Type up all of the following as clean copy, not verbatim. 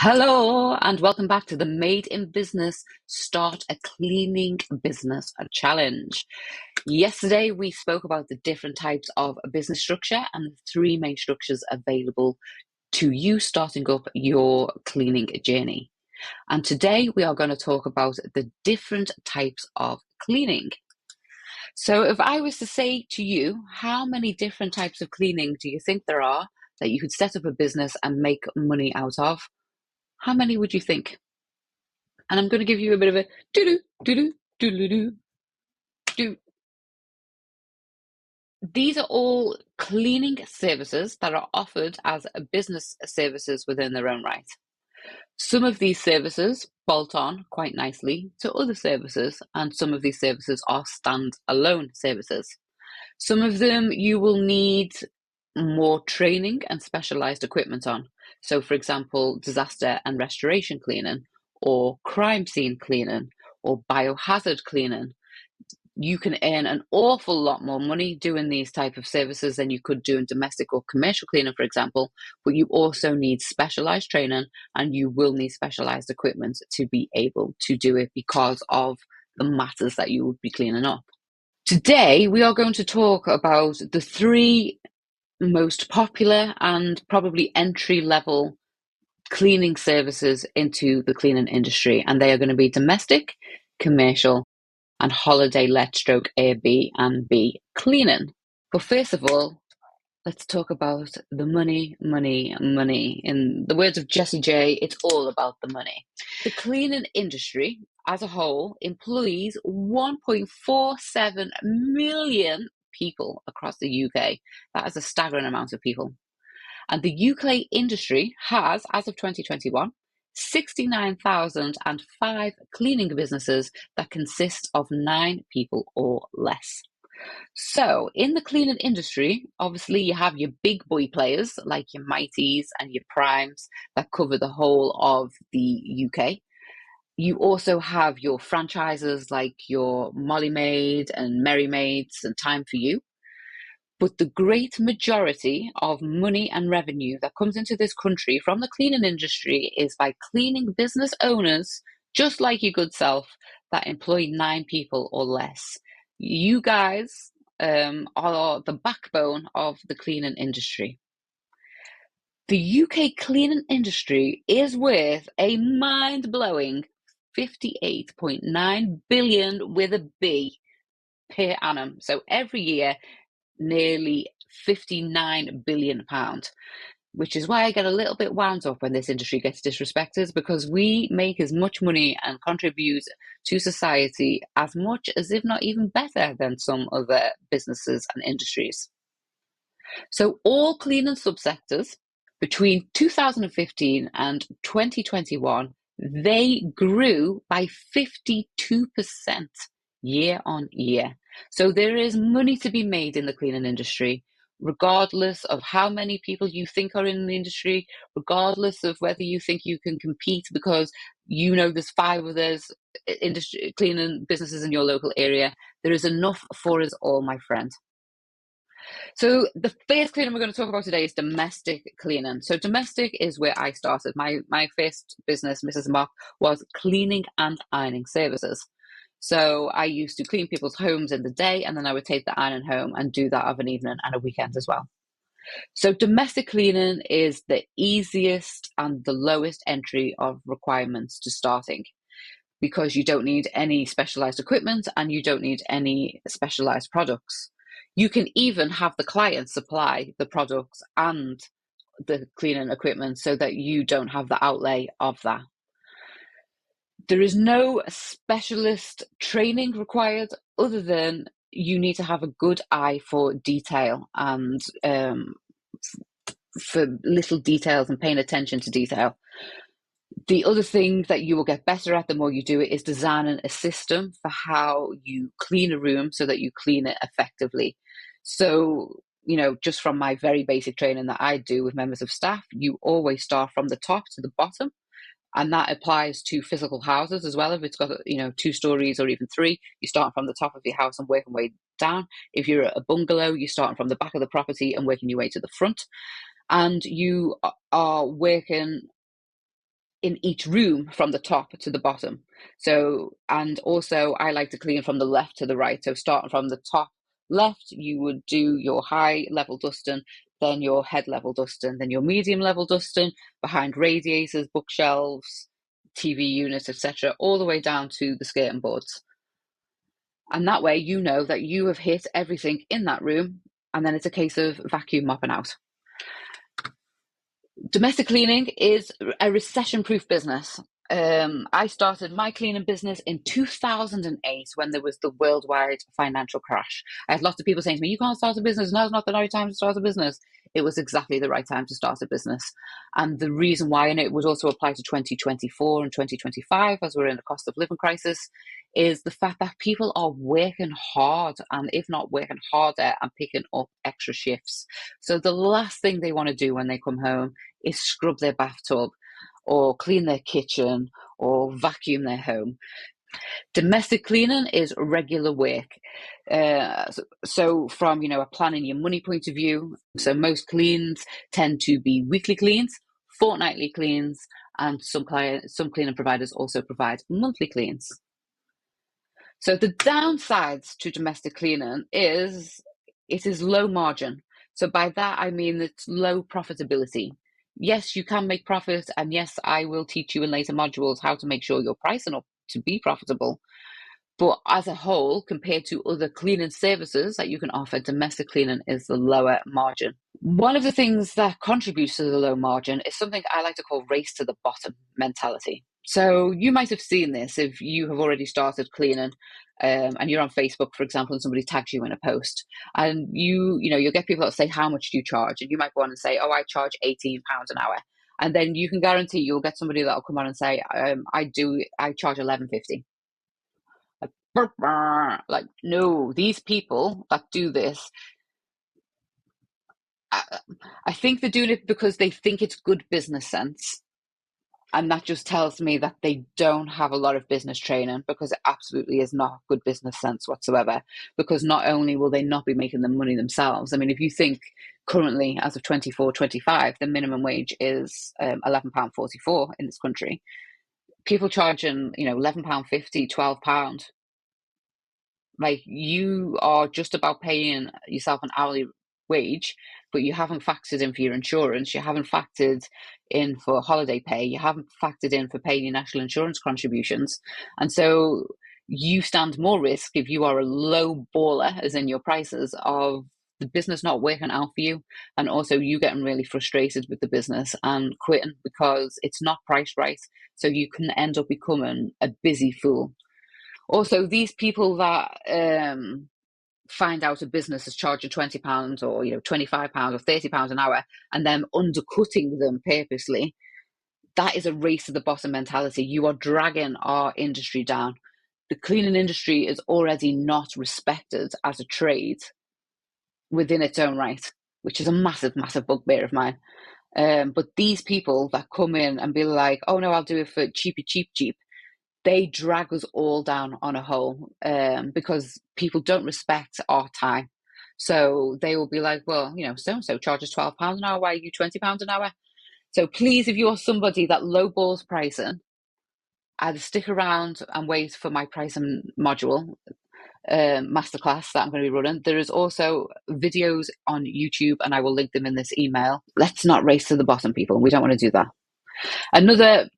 Hello, and welcome back to the Made in Business Start a Cleaning Business Challenge. Yesterday, we spoke about the different types of business structure and the three main structures available to you starting up your cleaning journey. And today, we are going to talk about the different types of cleaning. So, if I was to say to you, how many different types of cleaning do you think there are that you could set up a business and make money out of? How many would you think? And I'm going to give you a bit of a doo-doo, doo-doo, doo-doo, doo. These are all cleaning services that are offered as business services within their own right. Some of these services bolt on quite nicely to other services, and some of these services are stand-alone services. Some of them you will need more training and specialized equipment on. So, for example, disaster and restoration cleaning, or crime scene cleaning, or biohazard cleaning. You can earn an awful lot more money doing these type of services than you could do in domestic or commercial cleaning, for example, but you also need specialized training and you will need specialized equipment to be able to do it because of the matters that you would be cleaning up. Today, we are going to talk about the three most popular and probably entry-level cleaning services into the cleaning industry, and they are going to be domestic, commercial, and holiday let stroke Airbnb cleaning. But first of all, let's talk about the money, money, money. In the words of Jessie J, it's all about the money. The cleaning industry as a whole employs 1.47 million people across the UK. That is a staggering amount of people. And the UK industry has, as of 2021, 69,005 cleaning businesses that consist of 9 people or less. So, in the cleaning industry, obviously you have your big boy players like your Mighties and your Primes that cover the whole of the UK. You also have your franchises like your Molly Maid and Merry Maids and Time for You. But the great majority of money and revenue that comes into this country from the cleaning industry is by cleaning business owners, just like your good self, that employ 9 people or less. You guys are the backbone of the cleaning industry. The UK cleaning industry is worth a mind-blowing 58.9 billion with a B per annum. So every year nearly £59 billion, which is why I get a little bit wound up when this industry gets disrespected, because we make as much money and contribute to society as much as, if not even better, than some other businesses and industries. So all cleaning subsectors between 2015 and 2021, they grew by 52% year on year. So there is money to be made in the cleaning industry, regardless of how many people you think are in the industry, regardless of whether you think you can compete because there's 5 of those industry cleaning businesses in your local area. There is enough for us all, my friend. So the first cleaning we're going to talk about today is domestic cleaning. So domestic is where I started. My first business, Mrs. Mock, was cleaning and ironing services. So I used to clean people's homes in the day, and then I would take the iron home and do that of an evening and a weekend as well. So domestic cleaning is the easiest and the lowest entry of requirements to starting, because you don't need any specialized equipment and you don't need any specialized products. You can even have the client supply the products and the cleaning equipment so that you don't have the outlay of that. There is no specialist training required, other than you need to have a good eye for detail and for little details and paying attention to detail. The other thing that you will get better at the more you do it is designing a system for how you clean a room so that you clean it effectively. So, just from my very basic training that I do with members of staff, you always start from the top to the bottom. And that applies to physical houses as well. If it's got, 2 stories or even 3, you start from the top of your house and work your way down. If you're a bungalow, you start from the back of the property and working your way to the front. And you are working in each room from the top to the bottom. So, and also I like to clean from the left to the right. So starting from the top left, you would do your high level dusting, then your head level dusting, then your medium level dusting behind radiators, bookshelves, TV units, etc., all the way down to the skirting boards. And that way you know that you have hit everything in that room, and then it's a case of vacuum mopping out. Domestic cleaning is a recession-proof business. I started my cleaning business in 2008 when there was the worldwide financial crash. I had lots of people saying to me, "You can't start a business. Now's not the right time to start a business." It was exactly the right time to start a business. And the reason why, and it would also apply to 2024 and 2025 as we're in a cost of living crisis, is the fact that people are working hard, and if not working harder, and picking up extra shifts. So the last thing they want to do when they come home is scrub their bathtub or clean their kitchen or vacuum their home. Domestic cleaning is regular work. So from a planning your money point of view, so most cleans tend to be weekly cleans, fortnightly cleans, and some cleaning providers also provide monthly cleans. So the downsides to domestic cleaning is it is low margin. So by that I mean it's low profitability. Yes, you can make profit, and yes, I will teach you in later modules how to make sure you're pricing up to be profitable. But as a whole, compared to other cleaning services that you can offer, domestic cleaning is the lower margin. One of the things that contributes to the low margin is something I like to call race to the bottom mentality. So you might have seen this if you have already started cleaning, and you're on Facebook, for example, and somebody tags you in a post, and you'll get people that say, "How much do you charge?" And you might go on and say, "Oh, I charge £18 an hour," and then you can guarantee you'll get somebody that'll come on and say, I charge £11.50." Like, no, these people that do this, I think they're doing it because they think it's good business sense. And that just tells me that they don't have a lot of business training, because it absolutely is not good business sense whatsoever. Because not only will they not be making the money themselves, I mean, if you think currently, as of 24-25, the minimum wage is £11.44 in this country. People charging, £11.50, £12. Like, you are just about paying yourself an hourly wage, but you haven't factored in for your insurance, you haven't factored in for holiday pay, you haven't factored in for paying your national insurance contributions. And so you stand more risk if you are a low baller, as in your prices, of the business not working out for you, and also you getting really frustrated with the business and quitting because it's not priced right. So you can end up becoming a busy fool. Also, these people that find out a business is charging £20 or £25 or £30 an hour, and then undercutting them purposely, that is a race to the bottom mentality. You are dragging our industry down. The cleaning industry is already not respected as a trade within its own right, which is a massive, massive bugbear of mine. But these people that come in and be like, "Oh no, I'll do it for cheapy, cheap," they drag us all down on a whole, because people don't respect our time. So they will be like, "Well, so-and-so charges £12 an hour. Why are you £20 an hour?" So please, if you're somebody that lowballs pricing, either stick around and wait for my pricing module, masterclass that I'm going to be running. There is also videos on YouTube, and I will link them in this email. Let's not race to the bottom, people. We don't want to do that. Another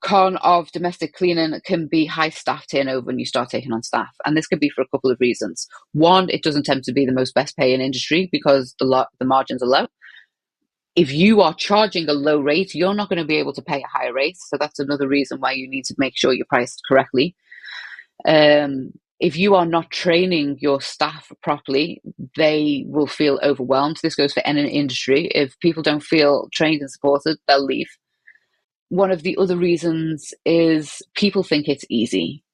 con of domestic cleaning can be high staff turnover when you start taking on staff, and this could be for a couple of reasons. One, it doesn't tend to be the most best paying industry because the margins are low. If you are charging a low rate, you're not going to be able to pay a higher rate, so that's another reason why you need to make sure you're priced correctly. If you are not training your staff properly, they will feel overwhelmed. This goes for any industry. If people don't feel trained and supported, they'll leave. One of the other reasons is people think it's easy.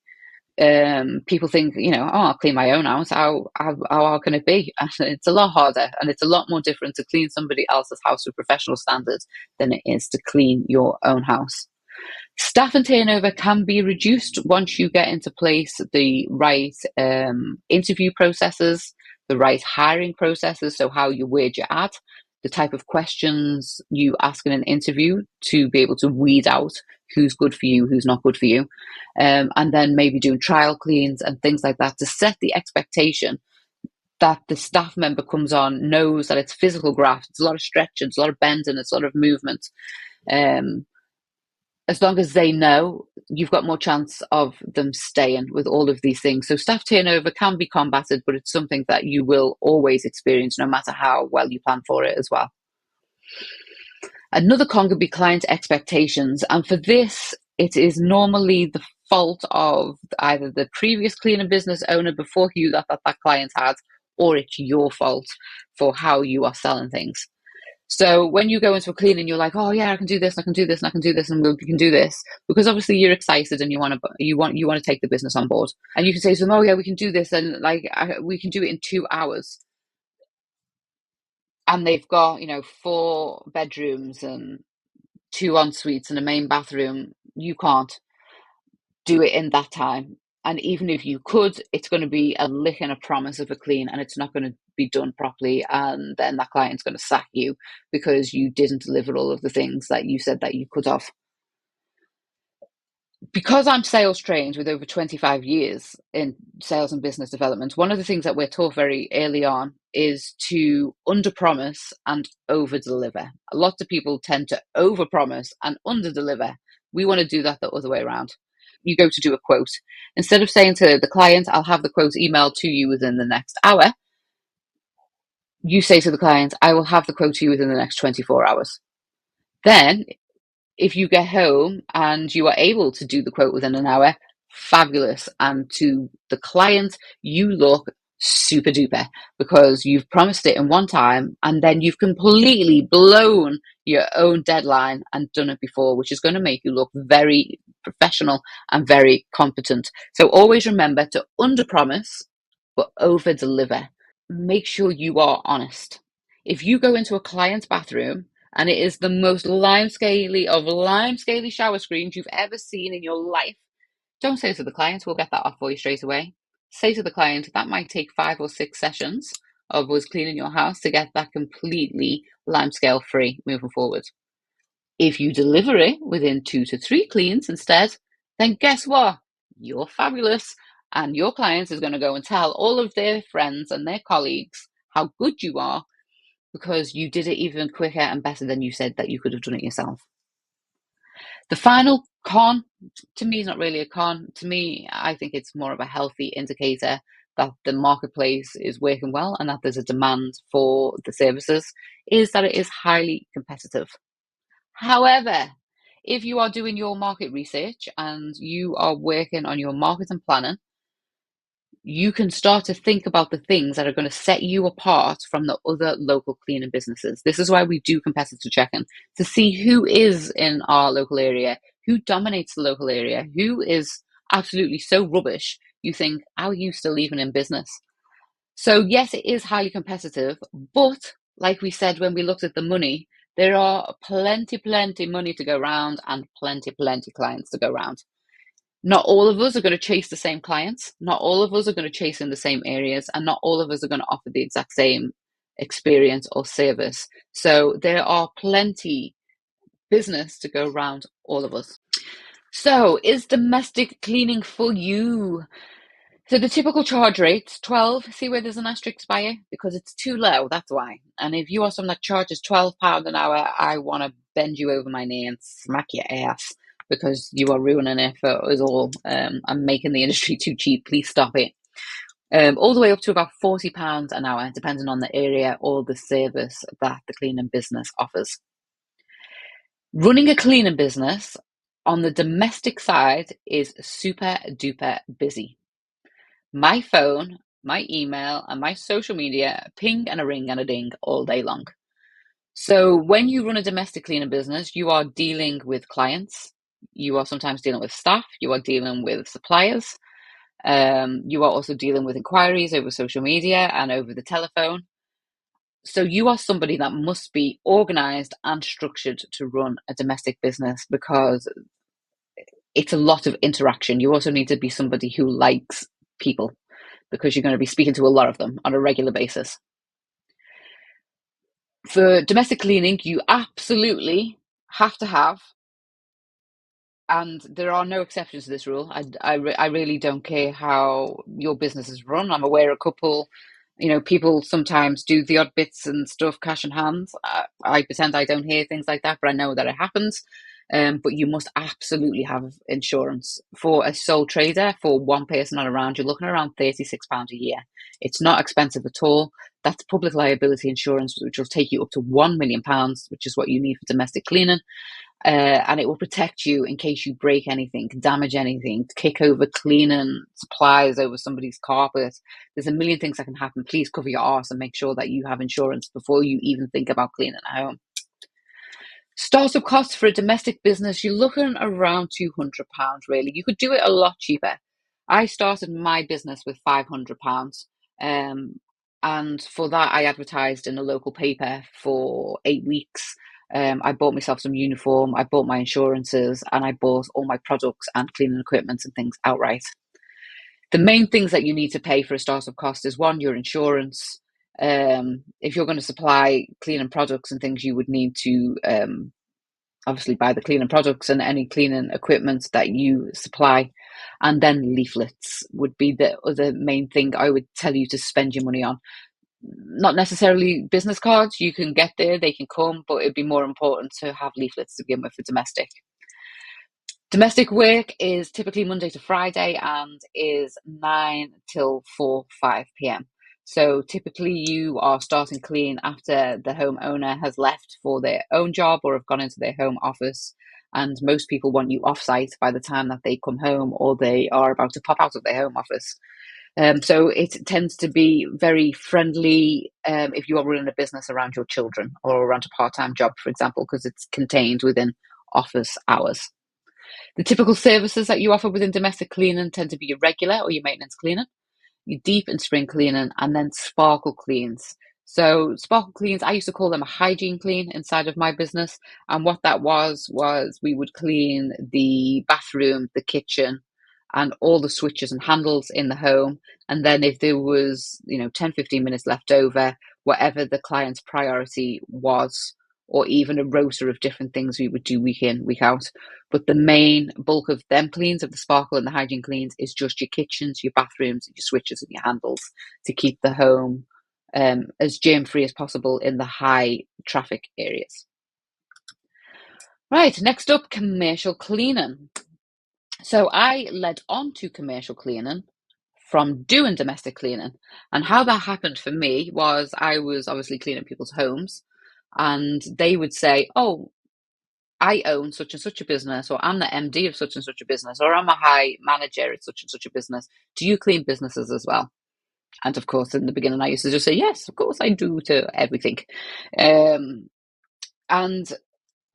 People think, I'll clean my own house. How hard can it be? And it's a lot harder, and it's a lot more different to clean somebody else's house with professional standards than it is to clean your own house. Staff and turnover can be reduced once you get into place the right interview processes, the right hiring processes, so how you word your ad, the type of questions you ask in an interview to be able to weed out who's good for you, who's not good for you. And then maybe doing trial cleans and things like that to set the expectation that the staff member comes on, knows that it's physical graft, it's a lot of stretching, it's a lot of bending, it's a lot of movement. Um, as long as they know, you've got more chance of them staying with all of these things. So staff turnover can be combated, but it's something that you will always experience no matter how well you plan for it as well. Another con could be client expectations. And for this, it is normally the fault of either the previous cleaner business owner before you that client had, or it's your fault for how you are selling things. So when you go into a cleaning, you're like, oh yeah, I can do this, I can do this, and I can do this, and we can do this, because obviously you're excited and you want to take the business on board, and you can say to them, oh yeah, we can do this, and we can do it in 2 hours, and they've got 4 bedrooms and 2 en suites and a main bathroom. You can't do it in that time. And even if you could, it's going to be a lick and a promise of a clean, and it's not going to be done properly. And then that client's going to sack you because you didn't deliver all of the things that you said that you could have. Because I'm sales trained with over 25 years in sales and business development, one of the things that we're taught very early on is to under promise and over deliver. A lot of people tend to over promise and under deliver. We want to do that the other way around. You go to do a quote. Instead of saying to the client, I'll have the quote emailed to you within the next hour, you say to the client, I will have the quote to you within the next 24 hours. Then if you get home and you are able to do the quote within an hour, fabulous. And to the client, you look super duper because you've promised it in one time and then you've completely blown your own deadline and done it before, which is going to make you look very professional and very competent. So always remember to under promise but over deliver. Make sure you are honest. If you go into a client's bathroom and it is the most limescaly of limescaly shower screens you've ever seen in your life, don't say to the client, we'll get that off for you straight away. Say to the client, that might take 5 or 6 sessions of us cleaning your house to get that completely limescale free moving forward. If you deliver it within 2 to 3 cleans instead, then guess what? You're fabulous. And your client is going to go and tell all of their friends and their colleagues how good you are because you did it even quicker and better than you said that you could have done it yourself. The final con, to me, is not really a con. To me, I think it's more of a healthy indicator that the marketplace is working well and that there's a demand for the services, is that it is highly competitive. However, if you are doing your market research and you are working on your marketing planning, you can start to think about the things that are going to set you apart from the other local cleaning businesses. This is why we do competitor checking, to see who is in our local area, who dominates the local area, who is absolutely so rubbish you think, how are you still even in business? So yes, it is highly competitive, but like we said when we looked at the money, there are plenty money to go around and plenty clients to go around. Not all of us are going to chase the same clients. Not all of us are going to chase in the same areas, and not all of us are going to offer the exact same experience or service. So there are plenty business to go around all of us. So is domestic cleaning for you? So the typical charge rate's 12. See where there's an asterisk by it? Because it's too low, that's why. And if you are someone that charges £12 an hour, I want to bend you over my knee and smack your ass because you are ruining it for us all. I'm making the industry too cheap. Please stop it. All the way up to about £40 an hour, depending on the area or the service that the cleaning business offers. Running a cleaning business on the domestic side is super duper busy. My phone, my email, and my social media ping and a ring and a ding all day long. So when you run a domestic cleaning business, you are dealing with clients. You are sometimes dealing with staff. You are dealing with suppliers. You are also dealing with inquiries over social media and over the telephone. So you are somebody that must be organized and structured to run a domestic business because it's a lot of interaction. You also need to be somebody who likes people because you're going to be speaking to a lot of them on a regular basis. For domestic cleaning, you absolutely have to have And there are no exceptions to this rule. I really don't care how your business is run. I'm aware a couple, people sometimes do the odd bits and stuff, cash in hands. I pretend I don't hear things like that, but I know that it happens. But you must absolutely have insurance. For a sole trader, for one person on around, you're looking around £36 a year. It's not expensive at all. That's public liability insurance, which will take you up to £1 million, which is what you need for domestic cleaning. And it will protect you in case you break anything, damage anything, kick over cleaning supplies over somebody's carpet. There's a million things that can happen. Please cover your arse and make sure that you have insurance before you even think about cleaning at home. Startup costs for a domestic business, you're looking around £200 really. You could do it a lot cheaper. I started my business with £500. And for that, I advertised in a local paper for 8 weeks. I bought myself some uniform, I bought my insurances, and I bought all my products and cleaning equipment and things outright. The main things that you need to pay for a startup cost is one, your insurance. If you're going to supply cleaning products and things, you would need to obviously buy the cleaning products and any cleaning equipment that you supply. And then leaflets would be the other main thing I would tell you to spend your money on. Not necessarily business cards, you can get there, they can come, but it'd be more important to have leaflets to begin with for domestic. Domestic work is typically Monday to Friday and is 9 till 5 p.m. So typically you are starting clean after the homeowner has left for their own job or have gone into their home office. And most people want you off-site by the time that they come home or they are about to pop out of their home office. So it tends to be very friendly if you are running a business around your children or around a part-time job, for example, because it's contained within office hours. The typical services that you offer within domestic cleaning tend to be your regular or your maintenance cleaning, your deep and spring cleaning, and then sparkle cleans. So sparkle cleans, I used to call them a hygiene clean inside of my business. And what that was we would clean the bathroom, the kitchen, and all the switches and handles in the home. And then if there was, 10, 15 minutes left over, whatever the client's priority was, or even a rota of different things we would do week in, week out. But the main bulk of them cleans, of the sparkle and the hygiene cleans, is just your kitchens, your bathrooms, your switches, and your handles to keep the home as germ free as possible in the high traffic areas. Right, next up, commercial cleaning. So I led on to commercial cleaning from doing domestic cleaning. And how that happened for me was I was obviously cleaning people's homes, and they would say, oh, I own such and such a business, or I'm the MD of such and such a business, or I'm a high manager at such and such a business. Do you clean businesses as well? And of course, in the beginning, I used to just say, yes, of course I do to everything. And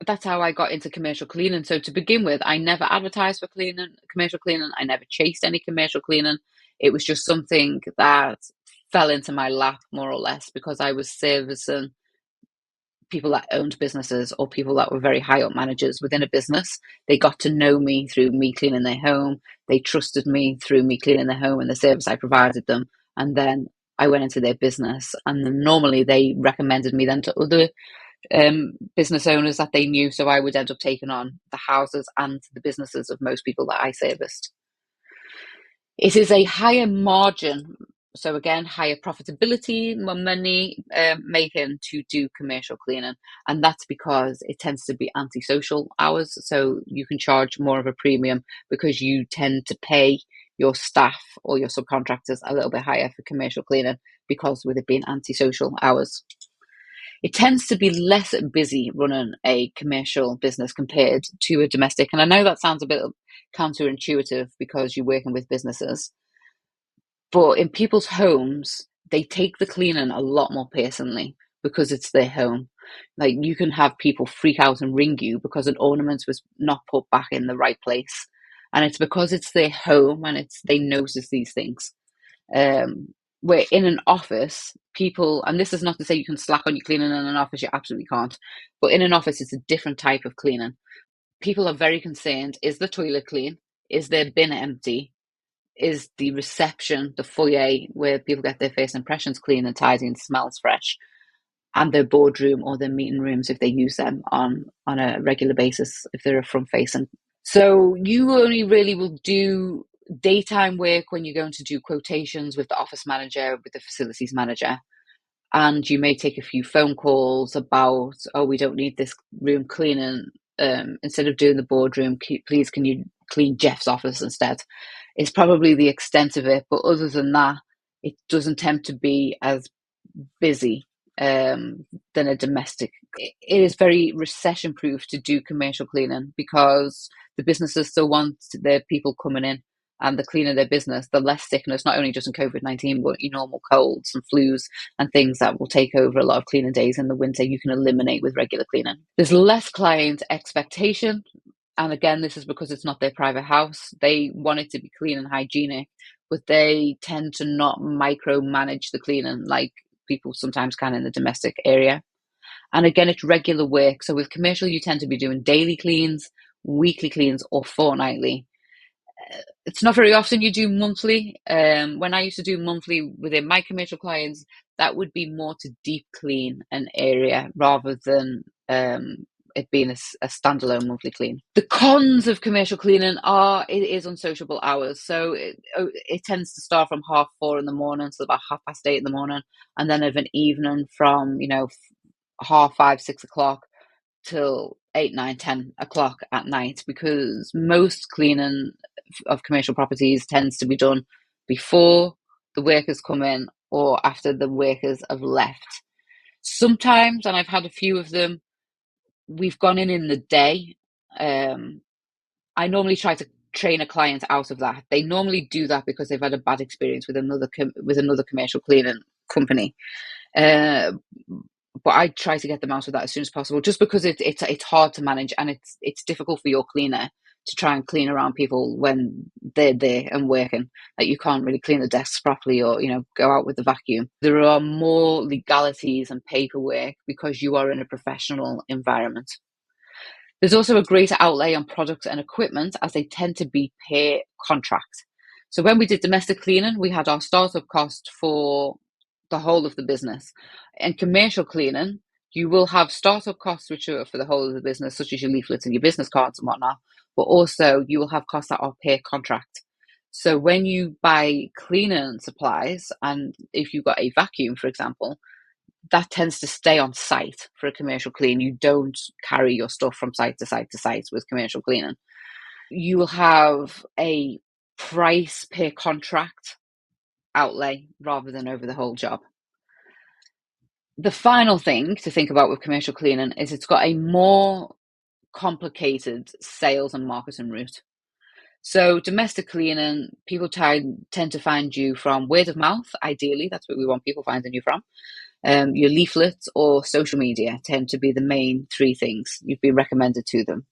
that's how I got into commercial cleaning. So to begin with, I never advertised for commercial cleaning. I never chased any commercial cleaning. It was just something that fell into my lap, more or less, because I was servicing people that owned businesses or people that were very high up managers within a business. They got to know me through me cleaning their home. They trusted me through me cleaning their home and the service I provided them. And then I went into their business, and then normally they recommended me then to other business owners that they knew. So I would end up taking on the houses and the businesses of most people that I serviced. It is a higher margin, so again, higher profitability, more money making to do commercial cleaning. And that's because it tends to be antisocial hours. So you can charge more of a premium because you tend to pay your staff or your subcontractors a little bit higher for commercial cleaning because with it being antisocial hours. It tends to be less busy running a commercial business compared to a domestic. And I know that sounds a bit counterintuitive because you're working with businesses, but in people's homes, they take the cleaning a lot more personally because it's their home. Like you can have people freak out and ring you because an ornament was not put back in the right place. And it's because it's their home and they notice these things. Where in an office, people, and this is not to say you can slack on your cleaning in an office, you absolutely can't. But in an office, it's a different type of cleaning. People are very concerned. Is the toilet clean? Is their bin empty? Is the reception, the foyer where people get their first impressions clean and tidy and smells fresh? And their boardroom or their meeting rooms, if they use them on a regular basis, if they're a front facing So you only really will do daytime work when you're going to do quotations with the office manager, with the facilities manager. And you may take a few phone calls about, oh, we don't need this room cleaning. Instead of doing the boardroom, please can you clean Jeff's office instead? It's probably the extent of it. But other than that, it doesn't tend to be as busy than a domestic. It is very recession proof to do commercial cleaning because the businesses still want their people coming in, and the cleaner their business, the less sickness, not only just in COVID-19, but your normal colds and flus and things that will take over a lot of cleaning days in the winter, you can eliminate with regular cleaning. There's less client expectation. And again, this is because it's not their private house. They want it to be clean and hygienic, but they tend to not micromanage the cleaning like people sometimes can in the domestic area. And again, it's regular work. So with commercial, you tend to be doing daily cleans, weekly cleans, or fortnightly. It's not very often you do monthly. When I used to do monthly within my commercial clients, that would be more to deep clean an area rather than it being a standalone monthly clean. The cons of commercial cleaning are it is unsociable hours. So it tends to start from 4:30 in the morning, so about 8:30 in the morning, and then of an evening from 5:30, 6 o'clock till 8, 9, 10 o'clock at night, because most cleaning of commercial properties tends to be done before the workers come in or after the workers have left. Sometimes, and I've had a few of them, we've gone in the day. I normally try to train a client out of that. They normally do that because they've had a bad experience with another commercial cleaning company. But I try to get them out of that as soon as possible, just because it's hard to manage, and it's difficult for your cleaner to try and clean around people when they're there and working. Like, you can't really clean the desks properly, or go out with the vacuum. There are more legalities and paperwork because you are in a professional environment. There's also a greater outlay on products and equipment, as they tend to be per contract. So when we did domestic cleaning, we had our startup cost for the whole of the business. In commercial cleaning, you will have startup costs which are for the whole of the business, such as your leaflets and your business cards and whatnot, but also you will have costs that are per contract. So when you buy cleaning supplies, and if you've got a vacuum, for example, that tends to stay on site for a commercial clean. You don't carry your stuff from site to site to site with commercial cleaning. You will have a price per contract outlay rather than over the whole job. The final thing to think about with commercial cleaning is it's got a more complicated sales and marketing route. So domestic cleaning, people tend to find you from word of mouth. Ideally, that's what we want people finding you from. Your leaflets or social media tend to be the main three things you've been recommended to them,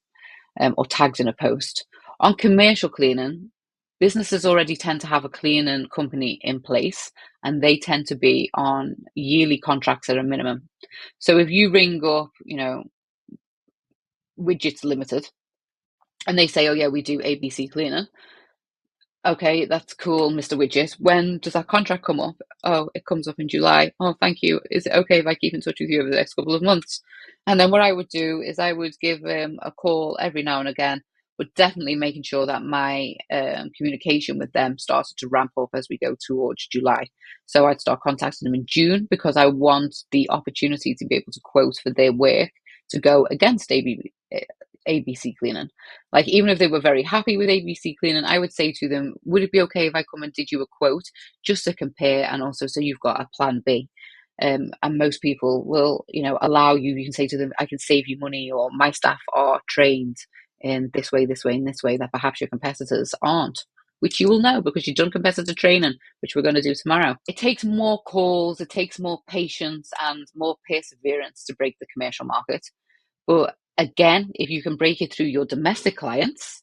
or tagged in a post. On commercial cleaning, businesses already tend to have a cleaning company in place, and they tend to be on yearly contracts at a minimum. So if you ring up, Widgets Limited, and they say, oh yeah, we do ABC cleaning. Okay, that's cool, Mr. Widget. When does that contract come up? Oh, it comes up in July. Oh, thank you. Is it okay if I keep in touch with you over the next couple of months? And then what I would do is I would give a call every now and again, but definitely making sure that my communication with them started to ramp up as we go towards July. So I'd start contacting them in June, because I want the opportunity to be able to quote for their work to go against ABC cleaning. Like, even if they were very happy with ABC cleaning, I would say to them, would it be okay if I come and did you a quote just to compare, and also so you've got a plan B? And most people will, allow you. You can say to them, I can save you money, or my staff are trained in this way, this way, and this way that perhaps your competitors aren't, which you will know because you've done competitor training, which we're going to do tomorrow. It takes more calls, it takes more patience and more perseverance to break the commercial market. But again, if you can break it through your domestic clients,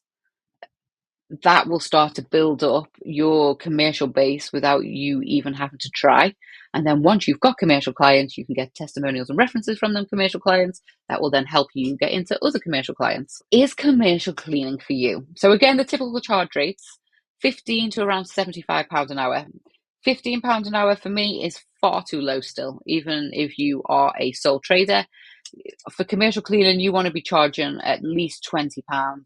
that will start to build up your commercial base without you even having to try. And then once you've got commercial clients, you can get testimonials and references from them commercial clients that will then help you get into other commercial clients. Is commercial cleaning for you? So again, the typical charge rates, 15 to around £75 an hour. £15 an hour for me is far too low still, even if you are a sole trader. For commercial cleaning, you want to be charging at least £20,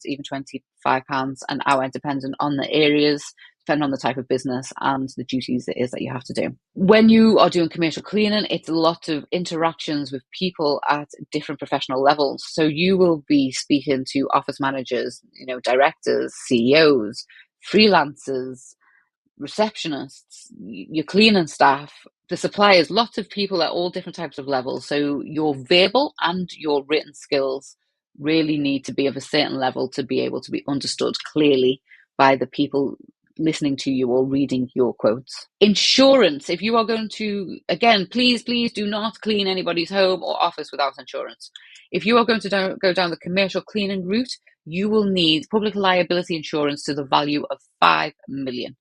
even £25 an hour, depending on the areas, depending on the type of business and the duties it is that you have to do. When you are doing commercial cleaning, it's a lot of interactions with people at different professional levels. So you will be speaking to office managers, directors, CEOs, freelancers, receptionists, your cleaning staff, the suppliers, lots of people at all different types of levels. So your verbal and your written skills really need to be of a certain level to be able to be understood clearly by the people listening to you or reading your quotes. Insurance, if you are going to, again, please do not clean anybody's home or office without insurance. If you are going to go down the commercial cleaning route, you will need public liability insurance to the value of 5 million.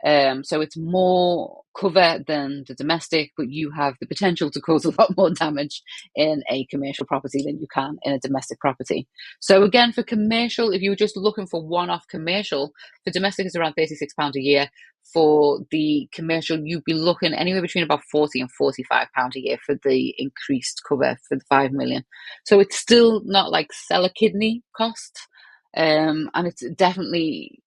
So it's more cover than the domestic, but you have the potential to cause a lot more damage in a commercial property than you can in a domestic property. So again, for commercial, if you were just looking for one-off commercial, for domestic it's around £36 a year. For the commercial, you'd be looking anywhere between about £40 and £45 a year for the increased cover for the 5 million. So it's still not like sell a kidney cost. And it's definitely,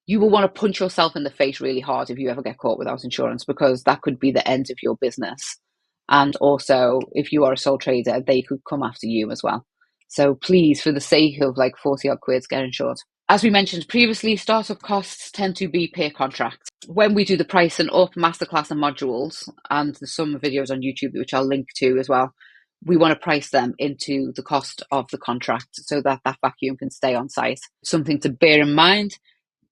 you will want to punch yourself in the face really hard if you ever get caught without insurance, because that could be the end of your business. And also, if you are a sole trader, they could come after you as well. So please, for the sake of like 40 odd quid, get insured. As we mentioned previously, startup costs tend to be per contract. When we do the pricing up masterclass and modules, and there's some videos on YouTube which I'll link to as well, we want to price them into the cost of the contract so that that vacuum can stay on site. Something to bear in mind,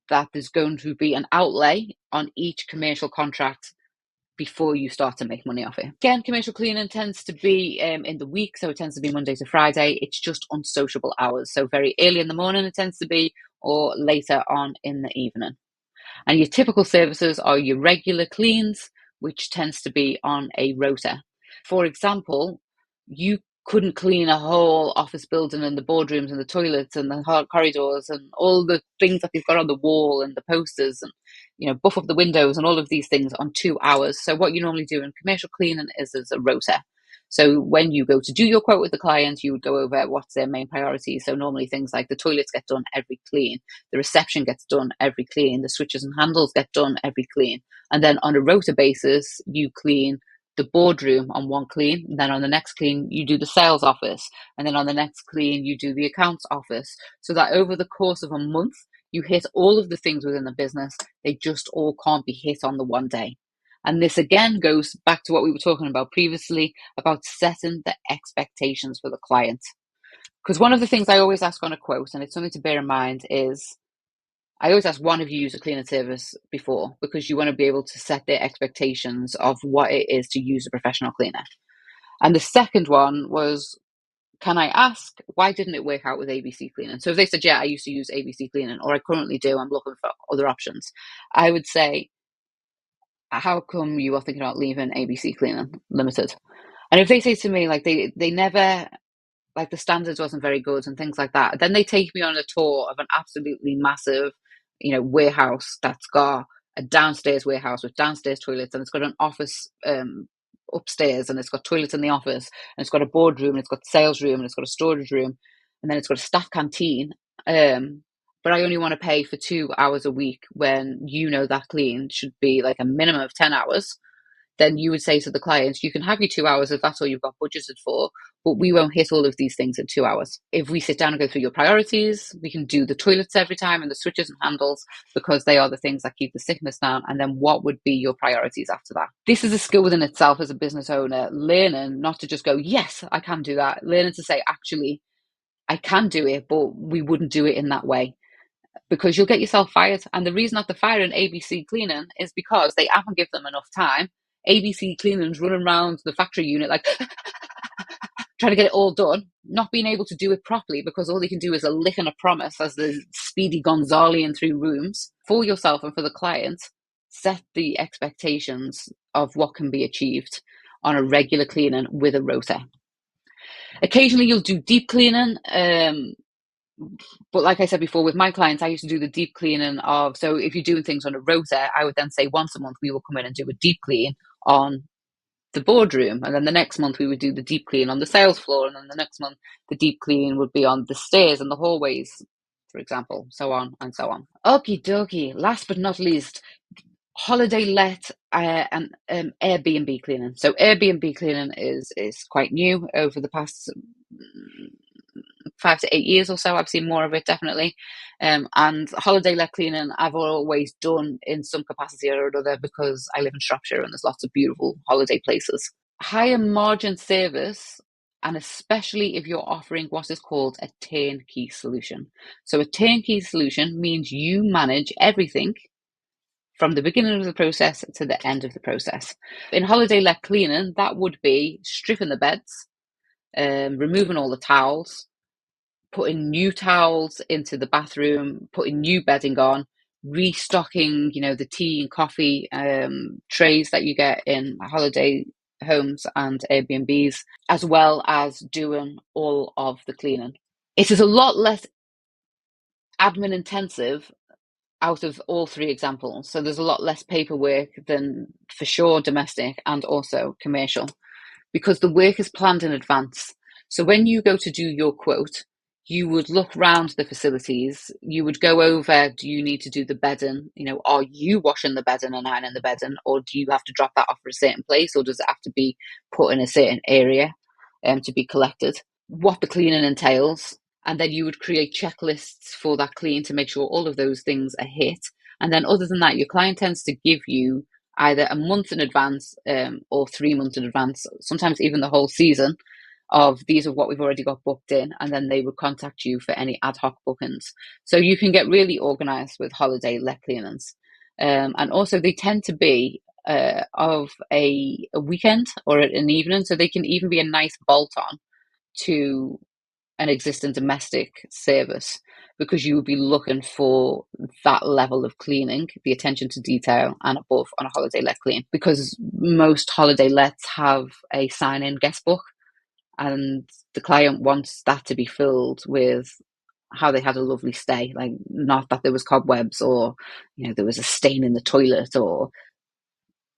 that there's going to be an outlay on each commercial contract before you start to make money off it. Again, commercial cleaning tends to be in the week, so it tends to be Monday to Friday. It's just unsociable hours, so very early in the morning it tends to be, or later on in the evening. And your typical services are your regular cleans, which tends to be on a rota. For example, you couldn't clean a whole office building and the boardrooms and the toilets and the corridors and all the things that they've got on the wall and the posters and, buff up the windows and all of these things on 2 hours. So what you normally do in commercial cleaning is a rota. So when you go to do your quote with the client, you would go over what's their main priorities. So normally things like the toilets get done every clean, the reception gets done every clean, the switches and handles get done every clean. And then on a rota basis, you clean the boardroom on one clean, and then on the next clean you do the sales office, and then on the next clean you do the accounts office, so that over the course of a month you hit all of the things within the business. They just all can't be hit on the one day. And this again goes back to what we were talking about previously about setting the expectations for the client. Because one of the things I always ask on a quote, and it's something to bear in mind, is I always ask one of you use a cleaning service before, because you want to be able to set their expectations of what it is to use a professional cleaner. And the second one was, can I ask, why didn't it work out with ABC Cleaning? So if they said, yeah, I used to use ABC Cleaning, or I currently do, I'm looking for other options, I would say, how come you are thinking about leaving ABC Cleaning Limited? And if they say to me, like, they never, like, the standards wasn't very good and things like that, then they take me on a tour of an absolutely massive, warehouse that's got a downstairs warehouse with downstairs toilets, and it's got an office upstairs, and it's got toilets in the office, and it's got a boardroom, and it's got sales room, and it's got a storage room, and then it's got a staff canteen. But I only want to pay for 2 hours a week when that clean should be like a minimum of 10 hours. Then you would say to the client, you can have your 2 hours if that's all you've got budgeted for, but we won't hit all of these things in 2 hours. If we sit down and go through your priorities, we can do the toilets every time and the switches and handles, because they are the things that keep the sickness down. And then what would be your priorities after that? This is a skill within itself as a business owner, learning not to just go, yes, I can do that. Learning to say, actually, I can do it, but we wouldn't do it in that way, because you'll get yourself fired. And the reason that they're firing ABC Cleaning is because they haven't given them enough time. ABC Cleaning's running around the factory unit like trying to get it all done, not being able to do it properly because all they can do is a lick and a promise as the Speedy Gonzalian through rooms. For yourself and for the client, set the expectations of what can be achieved on a regular cleaning with a rota. Occasionally you'll do deep cleaning, but like I said before, with my clients, I used to do the deep cleaning of, so if you're doing things on a rota, I would then say once a month we will come in and do a deep clean on the boardroom, and then the next month we would do the deep clean on the sales floor, and then the next month the deep clean would be on the stairs and the hallways, for example, so on and so on. Okie dokie. Last but not least, holiday let and Airbnb cleaning. So Airbnb cleaning is quite new over the past 5 to 8 years or so. I've seen more of it, definitely. And holiday let cleaning I've always done in some capacity or another because I live in Shropshire and there's lots of beautiful holiday places. Higher margin service, and especially if you're offering what is called a turnkey solution. So a turnkey solution means you manage everything from the beginning of the process to the end of the process. In holiday let cleaning, that would be stripping the beds, removing all the towels, putting new towels into the bathroom, putting new bedding on, restocking, the tea and coffee trays that you get in holiday homes and Airbnbs, as well as doing all of the cleaning. It is a lot less admin intensive out of all three examples. So there's a lot less paperwork than for sure domestic and also commercial, because the work is planned in advance. So when you go to do your quote, you would look round the facilities, you would go over, do you need to do the bedding? Are you washing the bedding and ironing the bedding, or do you have to drop that off at a certain place, or does it have to be put in a certain area to be collected? What the cleaning entails, and then you would create checklists for that clean to make sure all of those things are hit. And then other than that, your client tends to give you either a month in advance or 3 months in advance, sometimes even the whole season of these are what we've already got booked in, and then they would contact you for any ad hoc bookings. So you can get really organized with holiday let cleanings. And also they tend to be of a weekend or an evening, so they can even be a nice bolt on to an existing domestic service, because you would be looking for that level of cleaning, the attention to detail and above on a holiday let clean, because most holiday lets have a sign-in guest book, and the client wants that to be filled with how they had a lovely stay, like not that there was cobwebs or there was a stain in the toilet, or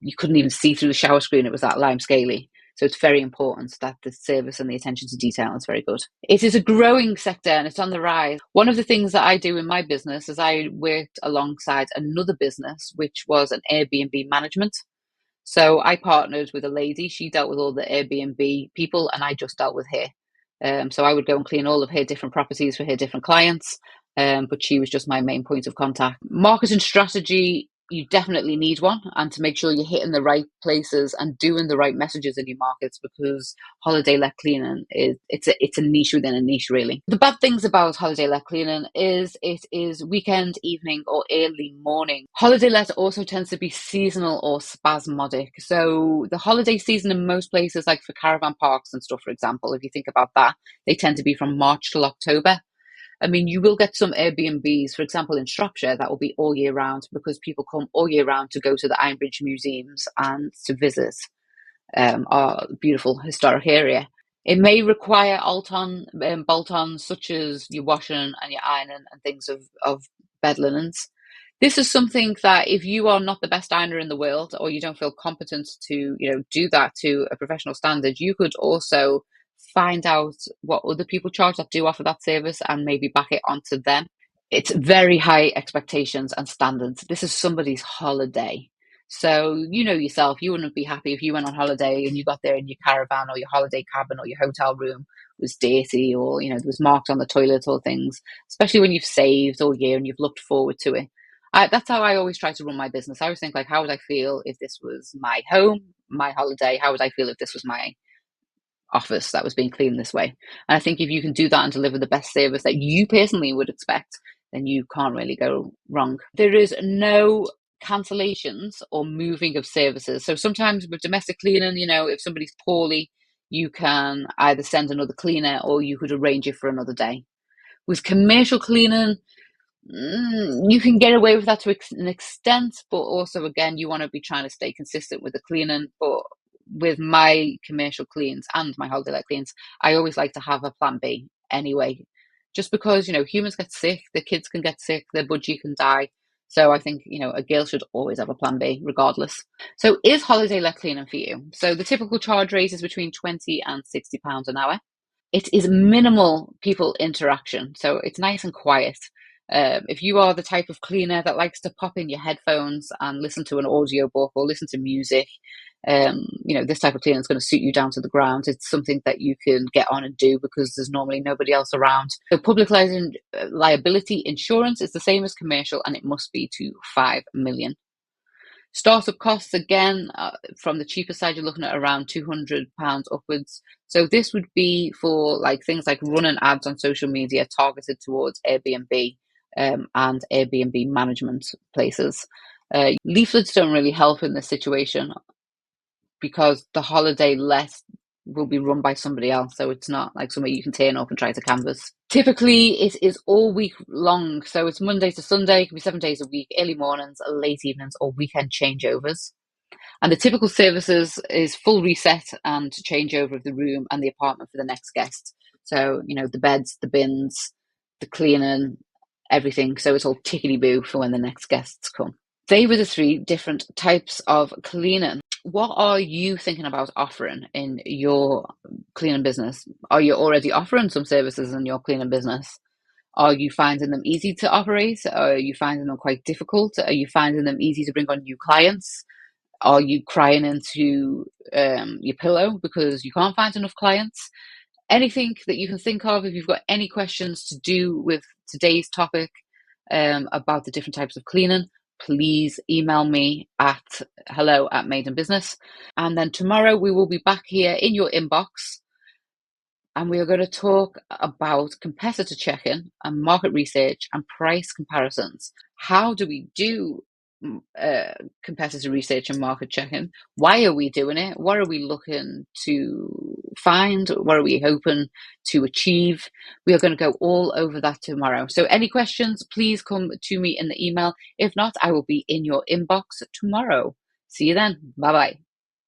you couldn't even see through the shower screen, it was that lime scaly. So it's very important that the service and the attention to detail is very good. It is a growing sector and it's on the rise. One of the things that I do in my business is I worked alongside another business, which was an Airbnb management. So I partnered with a lady. She dealt with all the Airbnb people and I just dealt with her. So I would go and clean all of her different properties for her different clients. But she was just my main point of contact. Marketing strategy, you definitely need one, and to make sure you're hitting the right places and doing the right messages in your markets, because holiday let cleaning it's a niche within a niche, really. The bad things about holiday let cleaning is it is weekend, evening or early morning. Holiday let also tends to be seasonal or spasmodic. So the holiday season in most places, like for caravan parks and stuff, for example, if you think about that, they tend to be from March till October. I mean, you will get some Airbnbs, for example, in Shropshire, that will be all year round, because people come all year round to go to the Ironbridge museums and to visit our beautiful historic area. It may require bolt-ons, such as your washing and your ironing and things of bed linens. This is something that if you are not the best ironer in the world, or you don't feel competent to, do that to a professional standard, you could also find out what other people charge that do offer that service and maybe back it onto them. It's very high expectations and standards. This is somebody's holiday. So you know yourself, you wouldn't be happy if you went on holiday and you got there and your caravan or your holiday cabin or your hotel room was dirty, or there was marks on the toilet or things, especially when you've saved all year and you've looked forward to it. That's how I always try to run my business. I always think, like, how would I feel if this was my home, my holiday? How would I feel if this was my office that was being cleaned this way? And I think if you can do that and deliver the best service that you personally would expect, then you can't really go wrong. There is no cancellations or moving of services. So sometimes with domestic cleaning, if somebody's poorly, you can either send another cleaner or you could arrange it for another day. With commercial cleaning, you can get away with that to an extent, but also, again, you want to be trying to stay consistent with the cleaning. But with my commercial cleans and my holiday let cleans, I always like to have a plan B anyway, just because humans get sick, the kids can get sick, their budgie can die. So I think, a girl should always have a plan B regardless. So is holiday let cleaning for you? So the typical charge rate is between 20 and £60 an hour. It is minimal people interaction, so it's nice and quiet. If you are the type of cleaner that likes to pop in your headphones and listen to an audiobook or listen to music, this type of cleaning is going to suit you down to the ground. It's something that you can get on and do because there's normally nobody else around. So public liability insurance is the same as commercial, and it must be to 5 million. Startup costs, again, from the cheaper side, you're looking at around £200 upwards. So this would be for things like running ads on social media targeted towards Airbnb and Airbnb management places. Leaflets don't really help in this situation because the holiday let will be run by somebody else, so it's not like somewhere you can turn up and try to canvas. Typically, it is all week long, so it's Monday to Sunday. It can be 7 days a week, early mornings, late evenings, or weekend changeovers. And the typical services is full reset and changeover of the room and the apartment for the next guest. So, the beds, the bins, the cleaning, everything. So it's all tickety-boo for when the next guests come. They were the 3 different types of cleaning. What are you thinking about offering in your cleaning business? Are you already offering some services in your cleaning business? Are you finding them easy to operate? Are you finding them quite difficult? Are you finding them easy to bring on new clients? Are you crying into your pillow because you can't find enough clients? Anything that you can think of, if you've got any questions to do with today's topic about the different types of cleaning, please email me at hello@maidenbusiness. And then tomorrow we will be back here in your inbox, and we are going to talk about competitor checking and market research and price comparisons. How do we do competitor research and market checking? Why are we doing it? What are we looking to find? What are we hoping to achieve? We are going to go all over that tomorrow. So any questions, please come to me in the email. If not, I will be in your inbox tomorrow. See you then. Bye-bye.